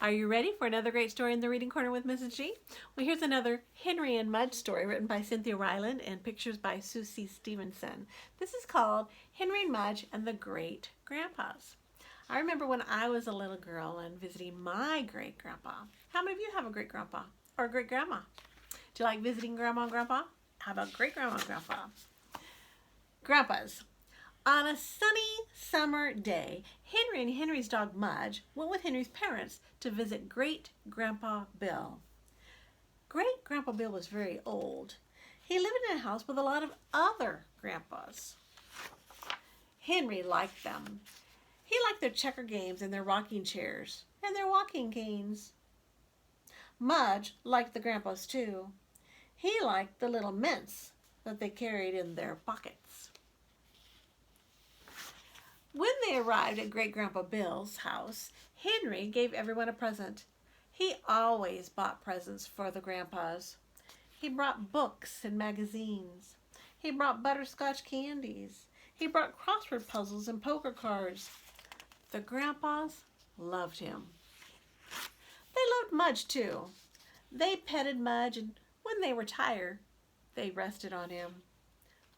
Are you ready for another great story in the Reading Corner with Mrs. G? Well, here's another Henry and Mudge story written by Cynthia Rylant and pictures by Sucie Stevenson. This is called Henry and Mudge and the Great Grandpas. I remember when I was a little girl and visiting my great grandpa. How many of you have a great grandpa or a great grandma? Do you like visiting grandma and grandpa? How about great grandma and grandpa? Grandpas. On a sunny summer day, Henry and Henry's dog Mudge went with Henry's parents to visit Great Grandpa Bill. Great Grandpa Bill was very old. He lived in a house with a lot of other grandpas. Henry liked them. He liked their checker games and their rocking chairs and their walking canes. Mudge liked the grandpas too. He liked the little mints that they carried in their pockets. When they arrived at Great Grandpa Bill's house, Henry gave everyone a present. He always bought presents for the grandpas. He brought books and magazines. He brought butterscotch candies. He brought crossword puzzles and poker cards. The grandpas loved him. They loved Mudge too. They petted Mudge, and when they were tired, they rested on him.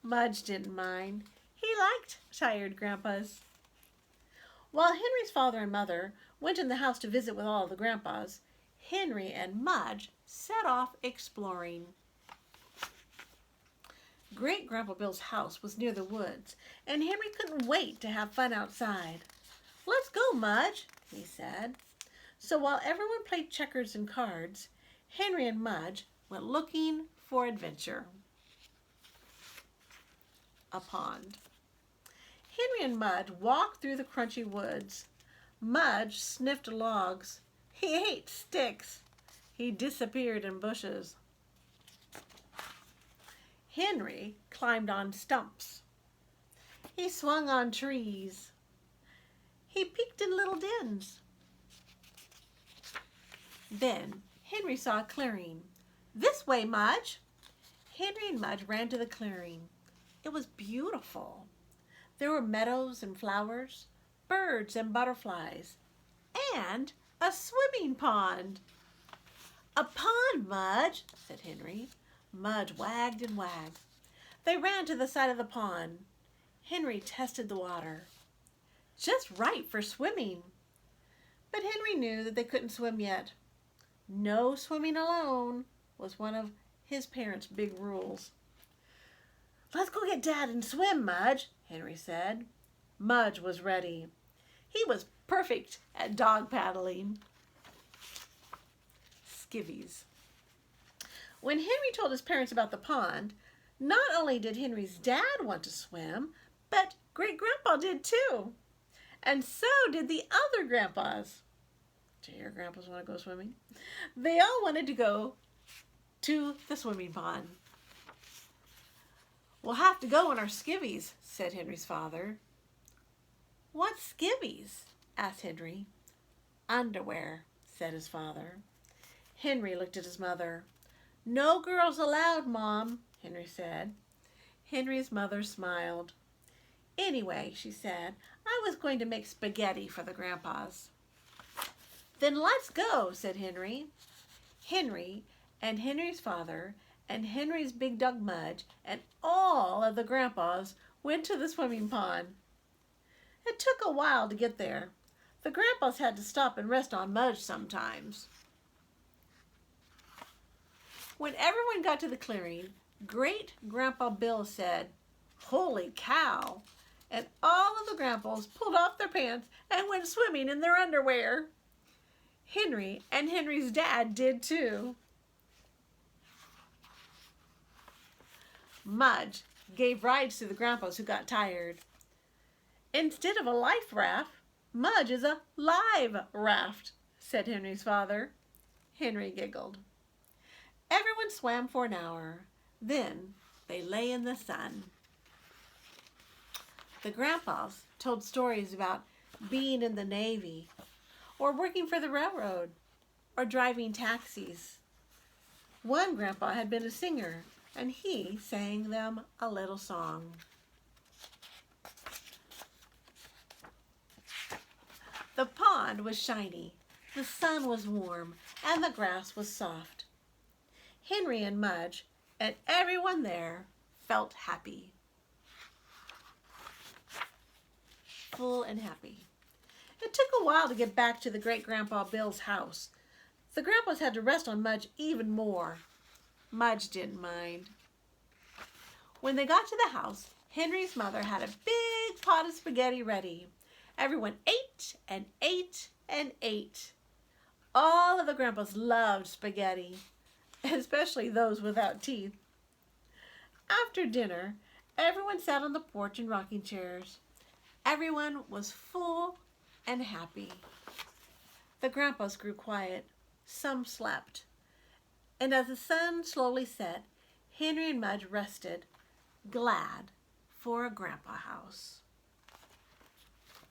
Mudge didn't mind. He liked tired grandpas. While Henry's father and mother went in the house to visit with all the grandpas, Henry and Mudge set off exploring. Great Grandpa Bill's house was near the woods, and Henry couldn't wait to have fun outside. "Let's go, Mudge," he said. So while everyone played checkers and cards, Henry and Mudge went looking for adventure. A pond. Henry and Mudge walked through the crunchy woods. Mudge sniffed logs. He ate sticks. He disappeared in bushes. Henry climbed on stumps. He swung on trees. He peeked in little dens. Then Henry saw a clearing. "This way, Mudge." Henry and Mudge ran to the clearing. It was beautiful. There were meadows and flowers, birds and butterflies, and a swimming pond. "A pond, Mudge," said Henry. Mudge wagged and wagged. They ran to the side of the pond. Henry tested the water. Just right for swimming. But Henry knew that they couldn't swim yet. No swimming alone was one of his parents' big rules. "Let's go get Dad and swim, Mudge," Henry said. Mudge was ready. He was perfect at dog paddling. Skivvies. When Henry told his parents about the pond, not only did Henry's dad want to swim, but Great Grandpa did too. And so did the other grandpas. Do your grandpas want to go swimming? They all wanted to go to the swimming pond. "We'll have to go in our skivvies," said Henry's father. "What skivvies?" asked Henry. "Underwear," said his father. Henry looked at his mother. "No girls allowed, Mom," Henry said. Henry's mother smiled. "Anyway," she said, "I was going to make spaghetti for the grandpas." "Then let's go," said Henry. Henry and Henry's father and Henry's big dog Mudge and all of the grandpas went to the swimming pond. It took a while to get there. The grandpas had to stop and rest on Mudge sometimes. When everyone got to the clearing, Great Grandpa Bill said, "Holy cow!" And all of the grandpas pulled off their pants and went swimming in their underwear. Henry and Henry's dad did too. Mudge gave rides to the grandpas who got tired. "Instead of a life raft, Mudge is a live raft," said Henry's father. Henry giggled. Everyone swam for an hour. Then they lay in the sun. The grandpas told stories about being in the Navy, or working for the railroad, or driving taxis. One grandpa had been a singer, and he sang them a little song. The pond was shiny. The sun was warm and the grass was soft. Henry and Mudge and everyone there felt happy. Full and happy. It took a while to get back to the great-grandpa Bill's house. The grandpas had to rest on Mudge even more. Mudge didn't mind. When they got to the house, Henry's mother had a big pot of spaghetti ready. Everyone ate and ate and ate. All of the grandpas loved spaghetti, especially those without teeth. After dinner, everyone sat on the porch in rocking chairs. Everyone was full and happy. The grandpas grew quiet. Some slept. And as the sun slowly set, Henry and Mudge rested, glad for a grandpa house.